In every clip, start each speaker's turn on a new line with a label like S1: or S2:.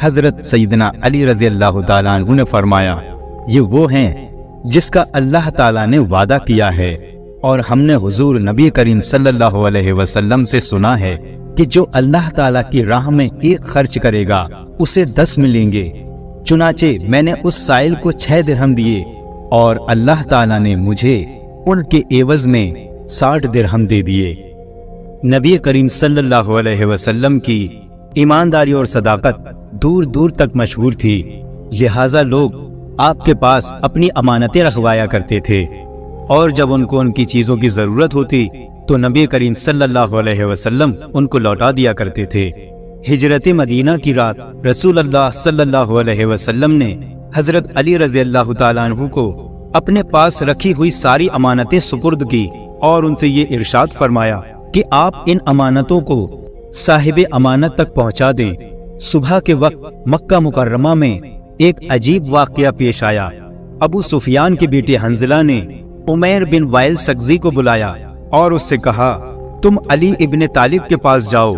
S1: حضرت سیدنا علی رضی اللہ تعالیٰ عنہ نے فرمایا، یہ وہ ہیں جس کا اللہ تعالیٰ نے وعدہ کیا ہے، اور ہم نے حضور نبی کریم صلی اللہ علیہ وسلم سے سنا ہے کہ جو اللہ تعالیٰ کی راہ میں 1 خرچ کرے گا اسے 10 ملیں گے۔ چنانچہ میں نے اس سائل کو 6 درہم دیے اور اللہ تعالیٰ نے مجھے ان کے عوض میں 60 درہم دے دیے۔
S2: نبی کریم صلی اللہ علیہ وسلم کی ایمانداری اور صداقت دور دور تک مشہور تھی، لہٰذا لوگ آپ کے پاس اپنی امانتیں رکھوایا کرتے تھے، اور جب ان کو ان کی چیزوں کی ضرورت ہوتی تو نبی کریم صلی اللہ علیہ وسلم ان کو لوٹا دیا کرتے تھے۔ ہجرت مدینہ کی رات رسول اللہ صلی اللہ علیہ وسلم نے حضرت علی رضی اللہ تعالیٰ عنہ کو اپنے پاس رکھی ہوئی ساری امانتیں سپرد کی اور ان سے یہ ارشاد فرمایا کہ آپ ان امانتوں کو صاحب امانت تک پہنچا دیں۔ صبح کے وقت مکہ مکرمہ میں ایک عجیب واقعہ پیش آیا۔ ابو سفیان کے بیٹے حنظلہ نے عمیر بن وائل سقزی کو بلایا اور اس سے کہا، تم علی ابن طالب کے پاس جاؤ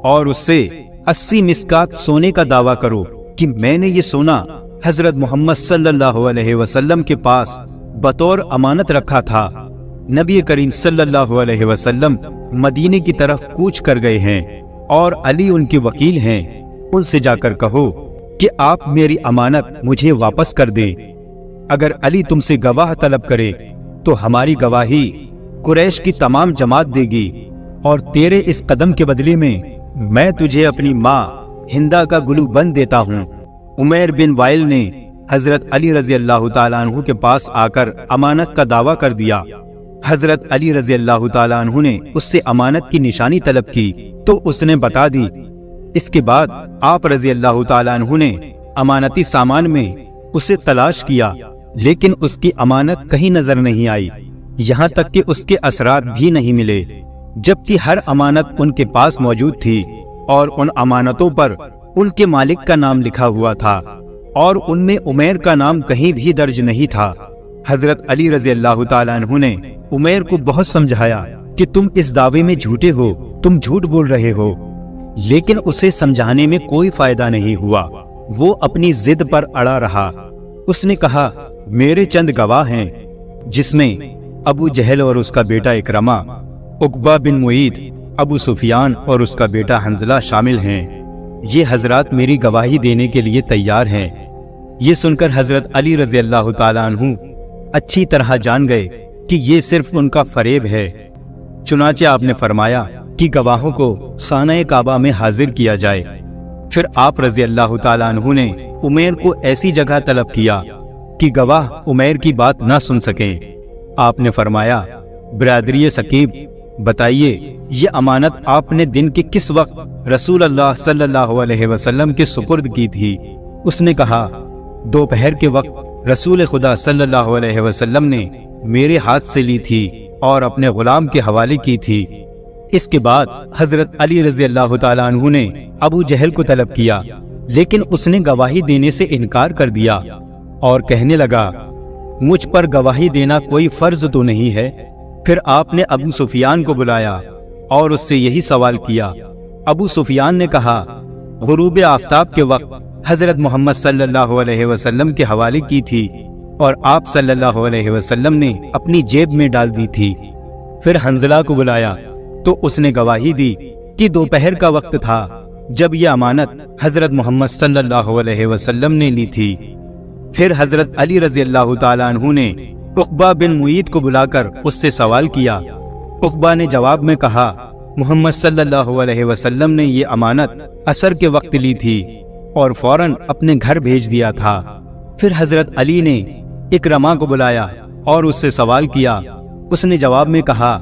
S2: اور اس سے 80 مسکات سونے کا دعویٰ کرو کہ میں نے یہ سونا حضرت محمد صلی اللہ علیہ وسلم کے پاس بطور امانت رکھا تھا۔ نبی کریم صلی اللہ علیہ وسلم مدینے کی طرف کوچ کر گئے ہیں اور علی ان کے وکیل ہیں، ان سے جا کر کہو کہ آپ میری امانت مجھے واپس کر دیں۔ اگر علی تم سے گواہ طلب کرے تو ہماری گواہی قریش کی تمام جماعت دے گی، اور تیرے اس قدم کے بدلے میں تجھے اپنی ماں ہندا کا گلو بند دیتا ہوں۔ عمیر بن وائل نے حضرت علی رضی اللہ تعالیٰ عنہ کے پاس آ کر امانت کا دعویٰ کر دیا۔ حضرت علی رضی اللہ تعالیٰ عنہ نے اس سے امانت کی نشانی طلب کی تو اس نے بتا دی۔ اس کے بعد آپ رضی اللہ تعالیٰ عنہ نے امانتی سامان میں اسے تلاش کیا، لیکن اس کی امانت کہیں نظر نہیں آئی، یہاں تک کہ اس کے اثرات بھی نہیں ملے، جبکہ ہر امانت ان کے پاس موجود تھی اور ان امانتوں پر ان کے مالک کا نام لکھا ہوا تھا، اور ان میں عمیر کا نام کہیں بھی درج نہیں تھا۔ حضرت علی رضی اللہ تعالیٰ عنہ نے عمیر کو بہت سمجھایا کہ تم اس دعوے میں جھوٹے ہو، تم جھوٹ بول رہے ہو، لیکن اسے سمجھانے میں کوئی فائدہ نہیں ہوا، وہ اپنی ضد پر اڑا رہا۔ اس نے کہا، میرے چند گواہ ہیں، جس میں ابو جہل اور اس کا بیٹا اکرمہ، عقبہ بن معیط، ابو سفیان اور اس کا بیٹا حنظلہ شامل ہیں۔ یہ حضرات میری گواہی دینے کے لیے تیار ہیں۔ یہ سن کر حضرت علی رضی اللہ تعالیٰ عنہ اچھی طرح جان گئے کہ یہ صرف ان کا فریب ہے۔ چنانچہ آپ نے فرمایا کہ گواہوں کو خانہ کعبہ میں حاضر کیا جائے۔ پھر آپ رضی اللہ تعالیٰ عنہ نے عمیر کو ایسی جگہ طلب کیا کہ گواہ عمیر کی بات نہ سن سکیں۔ آپ نے فرمایا، برادری ثقیف، بتائیے یہ امانت آپ نے دن کے کس وقت رسول اللہ صلی اللہ علیہ وسلم کے سپرد کی تھی؟ اس نے کہا، دوپہر کے وقت رسول خدا صلی اللہ علیہ وسلم نے میرے ہاتھ سے لی تھی اور اپنے غلام کے حوالے کی تھی۔ اس کے بعد حضرت علی رضی اللہ تعالیٰ عنہ نے ابو جہل کو طلب کیا، لیکن اس نے گواہی دینے سے انکار کر دیا اور کہنے لگا، مجھ پر گواہی دینا کوئی فرض تو نہیں ہے۔ پھر آپ نے ابو سفیان کو بلایا اور اس سے یہی سوال کیا۔ ابو سفیان نے کہا، غروب آفتاب کے وقت حضرت محمد صلی اللہ علیہ وسلم کے حوالے کی تھی اور آپ صلی اللہ علیہ وسلم نے اپنی جیب میں ڈال دی تھی۔ پھر حنظلہ کو بلایا تو اس نے گواہی دی کہ دوپہر کا وقت تھا جب یہ امانت حضرت محمد صلی اللہ علیہ وسلم نے لی تھی۔ پھر حضرت علی رضی اللہ تعالیٰ عنہ نے عقبہ بن معیط کو بلا کر اس سے سوال کیا۔ عقبہ نے جواب میں کہا، محمد صلی اللہ علیہ وسلم نے یہ امانت عصر کے وقت لی تھی اور فوراً اپنے گھر بھیج دیا تھا۔ پھر حضرت علی نے اکرمہ کو بلایا اور اس سے سوال کیا۔ اس نے جواب میں کہا،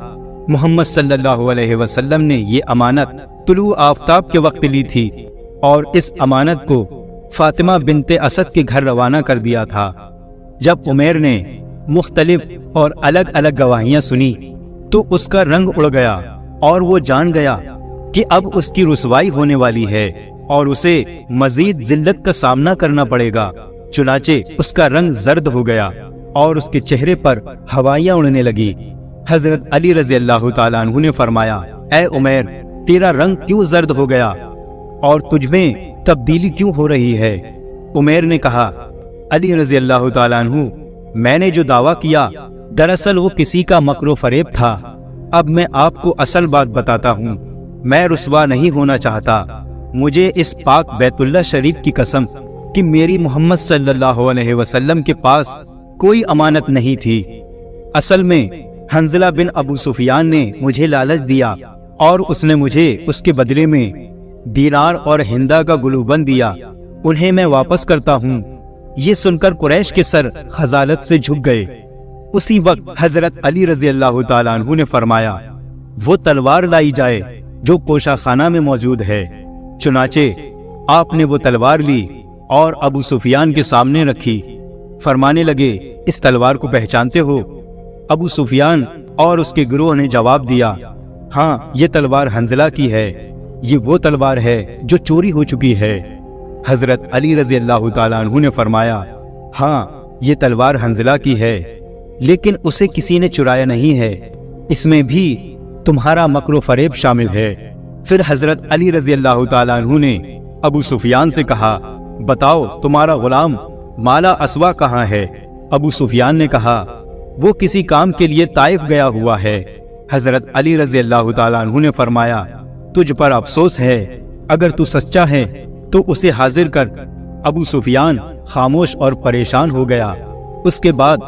S2: محمد صلی اللہ علیہ وسلم نے یہ امانت طلوع آفتاب کے وقت لی تھی اور اس امانت کو فاطمہ بنت اسد کے گھر روانہ کر دیا تھا۔ جب عمیر نے مختلف اور الگ الگ گواہیاں سنی تو اس کا رنگ اڑ گیا اور وہ جان گیا کہ اب اس کی رسوائی ہونے والی ہے اور اسے مزید ذلت کا سامنا کرنا پڑے گا۔ چنانچہ اس کا رنگ زرد ہو گیا اور اس کے چہرے پر ہوائیاں اڑنے لگی۔ حضرت علی رضی اللہ تعالیٰ عنہ نے فرمایا، اے عمیر، تیرا رنگ کیوں زرد ہو گیا اور تجھ میں تبدیلی کیوں ہو رہی ہے؟ عمیر نے کہا، علی رضی اللہ تعالیٰ عنہ، میں نے جو دعویٰ کیا دراصل وہ کسی کا مکر و فریب تھا۔ اب میں آپ کو اصل بات بتاتا ہوں، میں رسوا نہیں ہونا چاہتا۔ مجھے اس پاک بیت اللہ شریف کی قسم کہ میری محمد صلی اللہ علیہ وسلم کے پاس کوئی امانت نہیں تھی۔ اصل میں حنظلہ بن ابو سفیان نے مجھے لالچ دیا اور اس نے مجھے اس کے بدلے میں دینار اور ہندا کا گلوبند دیا، انہیں میں واپس کرتا ہوں۔ یہ سن کر قریش کے سر خجالت سے جھک گئے۔ اسی وقت حضرت علی رضی اللہ تعالیٰ عنہ نے فرمایا، وہ تلوار لائی جائے جو کوشہ خانہ میں موجود ہے۔ چنانچہ آپ نے وہ تلوار لی اور ابو سفیان کے سامنے رکھی۔ فرمانے لگے، اس تلوار کو پہچانتے ہو؟ ابو سفیان اور اس کے گروہ نے جواب دیا، ہاں، یہ تلوار حنظلہ کی ہے، یہ وہ تلوار ہے جو چوری ہو چکی ہے۔ حضرت علی رضی اللہ تعالیٰ عنہ نے فرمایا، ہاں، یہ تلوار حنظلہ کی ہے، لیکن اسے کسی نے چرایا نہیں ہے، اس میں بھی تمہارا مکر و فریب شامل ہے۔ پھر حضرت علی رضی اللہ تعالیٰ عنہ نے ابو سفیان سے کہا، بتاؤ تمہارا غلام مالا اسوا کہاں ہے؟ ابو سفیان نے کہا، وہ کسی کام کے لیے طائف گیا ہوا ہے۔ حضرت علی رضی اللہ تعالیٰ عنہ نے فرمایا، تجھ پر افسوس ہے، اگر تو سچا ہے تو اسے حاضر کر۔ ابو سفیان خاموش اور پریشان ہو گیا۔ اس کے بعد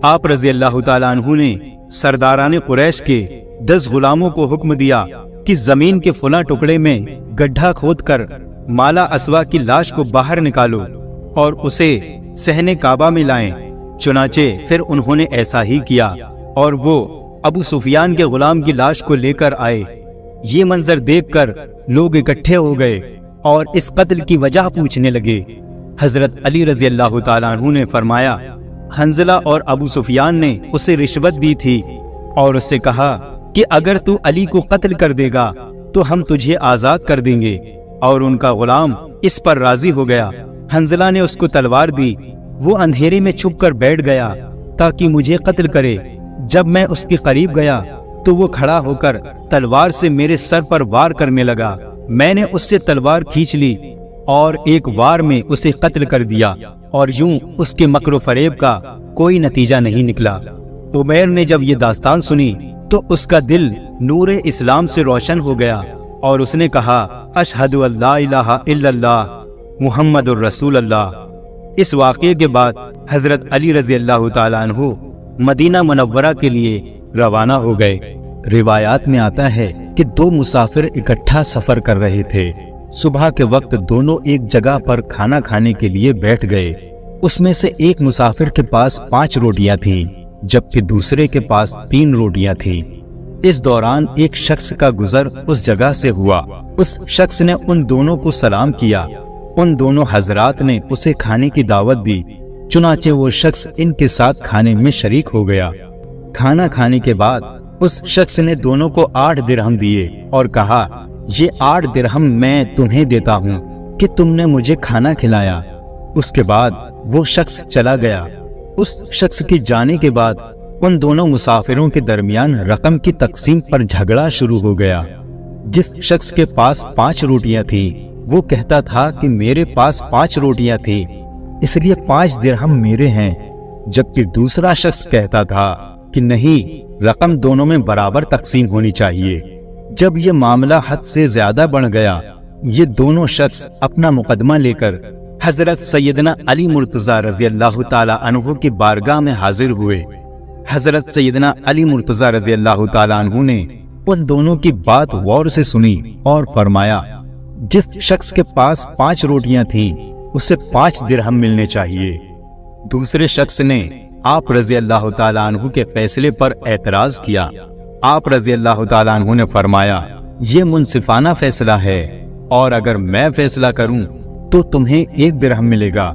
S2: آپ رضی اللہ تعالیٰ عنہ نے سرداران قریش کے 10 غلاموں کو حکم دیا کہ زمین کے فلاں ٹکڑے میں گڈھا کھود کر مالا اسوا کی لاش کو باہر نکالو اور اسے صحن کعبہ میں لائیں۔ چنانچہ پھر انہوں نے ایسا ہی کیا اور وہ ابو سفیان کے غلام کی لاش کو لے کر آئے۔ یہ منظر دیکھ کر لوگ اکٹھے ہو گئے اور اس قتل کی وجہ پوچھنے لگے۔ حضرت علی رضی اللہ تعالیٰ عنہ نے فرمایا، حنظلہ اور ابو سفیان نے اسے رشوت دی تھی اور اس سے کہا کہ اگر تو علی کو قتل کر دے گا تو ہم تجھے آزاد کر دیں گے، اور ان کا غلام اس پر راضی ہو گیا۔ حنظلہ نے اس کو تلوار دی، وہ اندھیرے میں چھپ کر بیٹھ گیا تاکہ مجھے قتل کرے۔ جب میں اس کے قریب گیا تو وہ کھڑا ہو کر تلوار سے میرے سر پر وار کرنے لگا۔ میں نے اس سے تلوار کھینچ لی اور ایک وار میں اسے قتل کر دیا، اور یوں اس کے مکر و فریب کا کوئی نتیجہ نہیں نکلا۔ عمیر نے جب یہ داستان سنی تو اس کا دل نور اسلام سے روشن ہو گیا اور اس نے کہا، اشہد ان لا الہ الا اللہ محمد الرسول اللہ۔ اس واقعے کے بعد حضرت علی رضی اللہ تعالیٰ عنہ مدینہ منورہ کے لیے روانہ ہو گئے۔
S1: روایات میں آتا ہے کہ 2 مسافر اکٹھا سفر کر رہے تھے۔ صبح کے وقت دونوں ایک جگہ پر کھانا کھانے کے لیے بیٹھ گئے۔ اس میں سے ایک مسافر کے پاس 5 روٹیاں تھیں جبکہ دوسرے کے پاس 3 روٹیاں تھیں۔ اس دوران ایک شخص کا گزر اس جگہ سے ہوا۔ اس شخص نے ان دونوں کو سلام کیا۔ ان دونوں حضرات نے اسے کھانے کی دعوت دی، چنانچہ وہ شخص ان کے ساتھ کھانے میں شریک ہو گیا۔ کھانا کھانے کے بعد اس شخص نے دونوں کو 8 درہم دیے اور کہا، یہ 8 درہم میں تمہیں دیتا ہوں کہ تم نے مجھے کھانا کھلایا۔ اس کے بعد وہ شخص چلا گیا۔ اس شخص کے جانے کے بعد ان دونوں مسافروں کے درمیان رقم کی تقسیم پر جھگڑا شروع ہو گیا۔ جس شخص کے پاس 5 روٹیاں تھیں وہ کہتا تھا کہ میرے پاس 5 روٹیاں تھیں اس لیے 5 درہم میرے ہیں، جبکہ دوسرا شخص کہتا تھا کہ نہیں، رقم دونوں میں برابر تقسیم ہونی چاہیے۔ جب یہ معاملہ حد سے زیادہ بڑھ گیا، یہ دونوں شخص اپنا مقدمہ لے کر حضرت سیدنا علی مرتضیٰ رضی اللہ تعالی عنہ کی بارگاہ میں حاضر ہوئے۔ حضرت سیدنا علی مرتضیٰ رضی اللہ تعالی عنہ نے ان دونوں کی بات غور سے سنی اور فرمایا، جس شخص کے پاس 5 روٹیاں تھیں اسے 5 درہم ملنے چاہیے۔ دوسرے شخص نے آپ رضی اللہ تعالیٰ عنہ کے فیصلے پر اعتراض کیا۔ آپ رضی اللہ تعالیٰ عنہ نے فرمایا، یہ منصفانہ فیصلہ ہے اور اگر میں فیصلہ کروں تو تمہیں 1 درہم ملے گا۔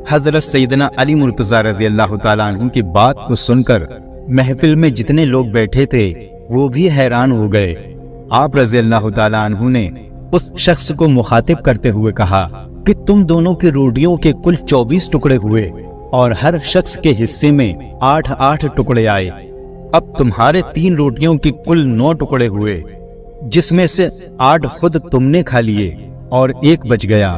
S1: حضرت سیدنا علی مرتضیٰ رضی اللہ تعالیٰ عنہ کی بات کو سن کر محفل میں جتنے لوگ بیٹھے تھے وہ بھی حیران ہو گئے۔ آپ رضی اللہ تعالیٰ عنہ نے اس شخص کو مخاطب کرتے ہوئے کہا کہ تم دونوں کی روٹیوں کے کل 24 ٹکڑے ہوئے اور ہر شخص کے حصے میں 8 ٹکڑے آئے۔ اب تمہارے 3 روٹیوں کی کل 9 ٹکڑے ہوئے، جس میں سے 8 خود تم نے کھا لیے اور 1 بچ گیا۔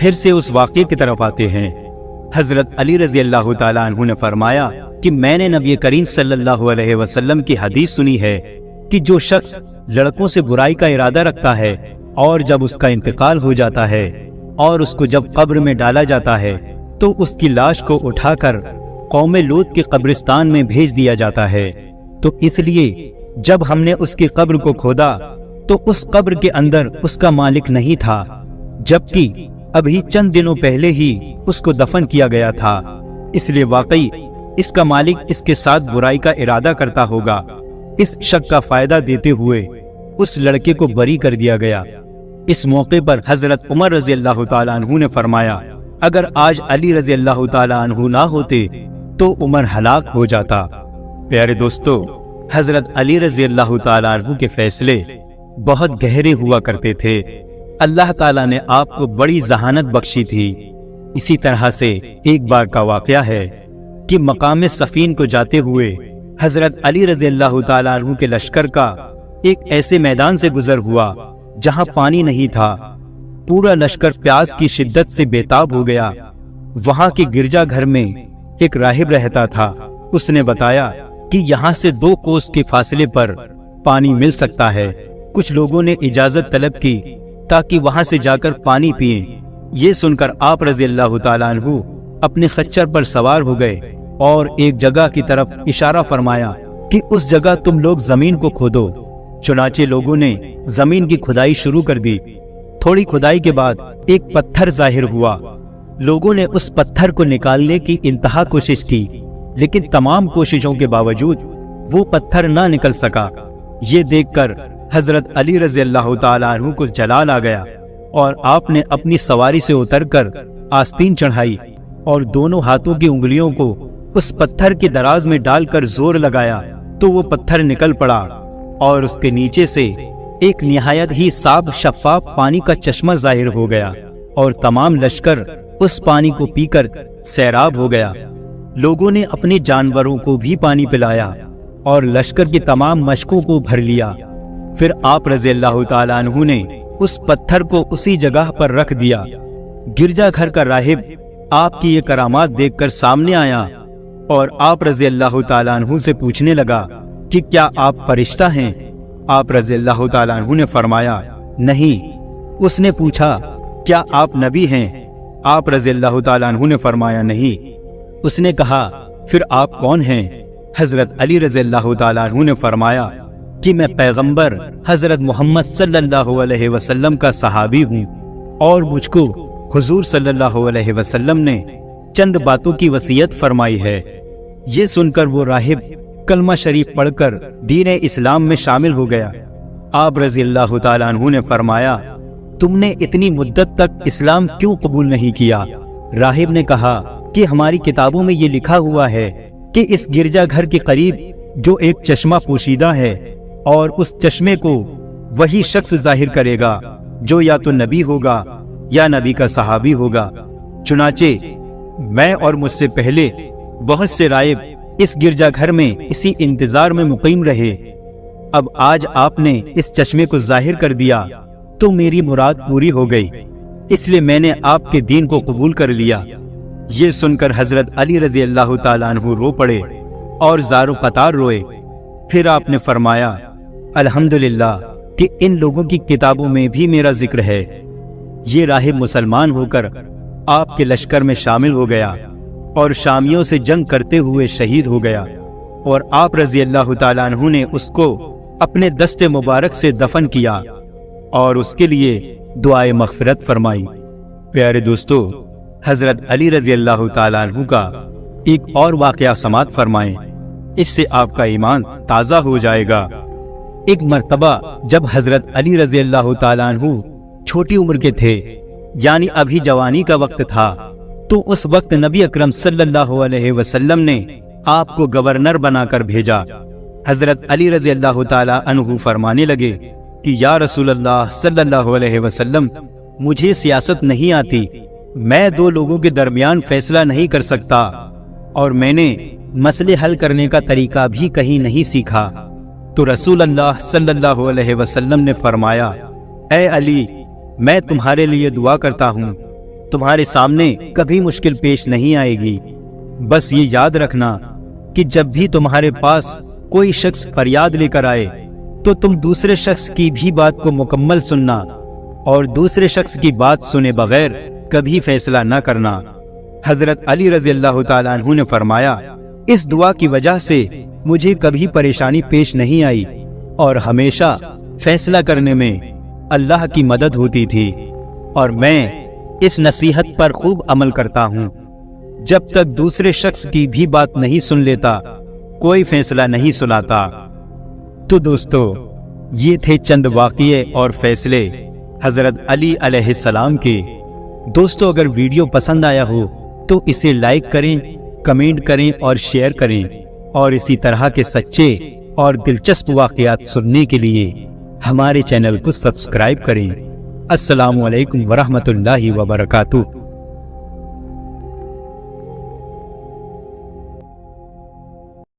S2: پھر سے اس واقعے کی طرف آتے ہیں۔ حضرت علی رضی اللہ تعالیٰ عنہ نے فرمایا کہ میں نے نبی کریم صلی اللہ علیہ وسلم کی حدیث سنی ہے کہ جو شخص لڑکوں سے برائی کا ارادہ رکھتا ہے اور جب اس کا انتقال ہو جاتا ہے اور اس کو جب قبر میں ڈالا جاتا ہے تو اس کی لاش کو اٹھا کر قوم لوط کے قبرستان میں بھیج دیا جاتا ہے۔ تو اس لیے جب ہم نے اس کی قبر کو کھودا تو اس قبر کے اندر اس کا مالک نہیں تھا، جبکہ ابھی چند دنوں پہلے ہی اس کو دفن کیا گیا تھا، اس لیے واقعی اس کا مالک اس کے ساتھ برائی کا ارادہ کرتا ہوگا۔ اس شک کا فائدہ دیتے ہوئے اس لڑکے کو بری کر دیا گیا۔ اس موقع پر حضرت عمر رضی اللہ تعالیٰ عنہ نے فرمایا اگر آج علی رضی اللہ تعالیٰ عنہ نہ ہوتے تو عمر ہلاک ہو جاتا۔ پیارے دوستو، حضرت علی رضی اللہ تعالیٰ عنہ کے فیصلے بہت گہرے ہوا کرتے تھے۔ اللہ تعالیٰ نے آپ کو بڑی ذہانت بخشی تھی۔ اسی طرح سے ایک بار کا واقعہ ہے کہ مقام صفین کو جاتے ہوئے حضرت علی رضی اللہ تعالیٰ عنہ کے لشکر کا ایک ایسے میدان سے گزر ہوا جہاں پانی نہیں تھا۔ پورا لشکر پیاس کی شدت سے بےتاب ہو گیا۔ وہاں کے گرجا گھر میں ایک راہب رہتا تھا۔ اس نے بتایا کہ یہاں سے 2 کوس کے فاصلے پر پانی مل سکتا ہے۔ کچھ لوگوں نے اجازت طلب کی تاکہ وہاں سے جا کر پانی پئیں۔ یہ سن کر آپ رضی اللہ تعالیٰ عنہ اپنے خچر پر سوار ہو گئے اور ایک جگہ کی طرف اشارہ فرمایا کہ اس جگہ تم لوگ زمین کو کھودو۔ چنانچہ لوگوں نے زمین کی کھدائی شروع کر دی۔ تھوڑی کھدائی کے بعد ایک پتھر ظاہر ہوا۔ لوگوں نے اس پتھر کو نکالنے کی انتہا کوشش کی، لیکن تمام کوششوں کے باوجود وہ پتھر نہ نکل سکا۔ یہ دیکھ کر حضرت علی رضی اللہ تعالیٰ عنہ کو جلال آ گیا اور آپ نے اپنی سواری سے اتر کر آستین چڑھائی اور دونوں ہاتھوں کی انگلیوں کو اس پتھر کے دراز میں ڈال کر زور لگایا تو وہ پتھر نکل پڑا اور اس کے نیچے سے ایک نہایت ہی صاف شفاف پانی کا چشمہ ظاہر ہو گیا اور تمام لشکر اس پانی کو پی کر سیراب ہو گیا۔ لوگوں نے اپنے جانوروں کو بھی پانی پلایا اور لشکر کی تمام مشکوں کو بھر لیا۔ پھر آپ رضی اللہ تعالیٰ عنہ نے اس پتھر کو اسی جگہ پر رکھ دیا۔ گرجا گھر کا راہب آپ کی یہ کرامات دیکھ کر سامنے آیا اور آپ رضی اللہ تعالیٰ عنہ سے پوچھنے لگا کہ کیا آپ فرشتہ ہیں؟ آپ رضی اللہ تعالیٰ عنہ نے فرمایا نہیں۔ اس نے پوچھا کیا آپ نبی ہیں؟ آپ رضی اللہ تعالیٰ عنہ نے فرمایا نہیں۔ اس نے کہا پھر آپ کون ہیں؟ حضرت علی رضی اللہ تعالیٰ عنہ نے فرمایا کہ میں پیغمبر حضرت محمد صلی اللہ علیہ وسلم کا صحابی ہوں اور مجھ کو حضور صلی اللہ علیہ وسلم نے چند باتوں کی وصیت فرمائی ہے۔ یہ سن کر وہ راہب کلمہ شریف پڑھ کر دین اسلام میں شامل ہو گیا۔ آپ رضی اللہ تعالیٰ عنہ نے فرمایا تم نے اتنی مدت تک اسلام کیوں قبول نہیں کیا؟ راہب نے کہا کہ ہماری کتابوں میں یہ لکھا ہوا ہے کہ اس گرجا گھر کے قریب جو ایک چشمہ پوشیدہ ہے اور اس چشمے کو وہی شخص ظاہر کرے گا جو یا تو نبی ہوگا یا نبی کا صحابی ہوگا۔ چنانچہ میں اور مجھ سے پہلے بہت سے راہب اس گرجا گھر میں اسی انتظار میں مقیم رہے۔ اب آج آپ نے اس چشمے کو ظاہر کر دیا تو میری مراد پوری ہو گئی، اس لیے میں نے آپ کے دین کو قبول کر لیا۔ یہ سن کر حضرت علی رضی اللہ تعالیٰ عنہ رو پڑے اور زار و قطار روئے۔ پھر آپ نے فرمایا الحمدللہ کہ ان لوگوں کی کتابوں میں بھی میرا ذکر ہے۔ یہ راہب مسلمان ہو کر آپ کے لشکر میں شامل ہو گیا اور شامیوں سے جنگ کرتے ہوئے شہید ہو گیا، اور آپ رضی اللہ تعالیٰ عنہ نے اس کو اپنے دست مبارک سے دفن کیا اور اس کے لیے دعائے مغفرت فرمائی۔ پیارے دوستو، حضرت علی رضی اللہ تعالیٰ عنہ کا ایک اور واقعہ سماعت فرمائیں، اس سے آپ کا ایمان تازہ ہو جائے گا۔ ایک مرتبہ جب حضرت علی رضی اللہ تعالیٰ عنہ چھوٹی عمر کے تھے، یعنی ابھی جوانی کا وقت تھا، تو اس وقت نبی اکرم صلی اللہ علیہ وسلم نے آپ کو گورنر بنا کر بھیجا۔ حضرت علی رضی اللہ تعالیٰ عنہ فرمانے لگے کہ یا رسول اللہ صلی اللہ علیہ وسلم، مجھے سیاست نہیں آتی، میں 2 لوگوں کے درمیان فیصلہ نہیں کر سکتا، اور میں نے مسئلے حل کرنے کا طریقہ بھی کہیں نہیں سیکھا۔ تو رسول اللہ صلی اللہ علیہ وسلم نے فرمایا اے علی، میں تمہارے لیے دعا کرتا ہوں تمہارے سامنے کبھی مشکل پیش نہیں آئے گی۔ بس یہ یاد رکھنا کہ جب بھی تمہارے پاس کوئی شخص فریاد لے کر آئے تو تم دوسرے شخص کی بھی بات کو مکمل سننا اور دوسرے شخص کی بات سنے بغیر کبھی فیصلہ نہ کرنا۔ حضرت علی رضی اللہ تعالیٰ عنہ نے فرمایا، اس دعا کی وجہ سے مجھے کبھی پریشانی پیش نہیں آئی اور ہمیشہ فیصلہ کرنے میں اللہ کی مدد ہوتی تھی، اور میں اس نصیحت پر خوب عمل کرتا ہوں۔ جب تک دوسرے شخص کی بھی بات نہیں سن لیتا، کوئی فیصلہ نہیں سناتا۔ تو دوستو، یہ تھے چند واقعے اور فیصلے حضرت علی علیہ السلام کے۔ دوستو، اگر ویڈیو پسند آیا ہو تو اسے لائک کریں، کمنٹ کریں اور شیئر کریں، اور اسی طرح کے سچے اور دلچسپ واقعات سننے کے لیے ہمارے چینل کو سبسکرائب کریں۔ السلام علیکم ورحمۃ اللہ وبرکاتہ۔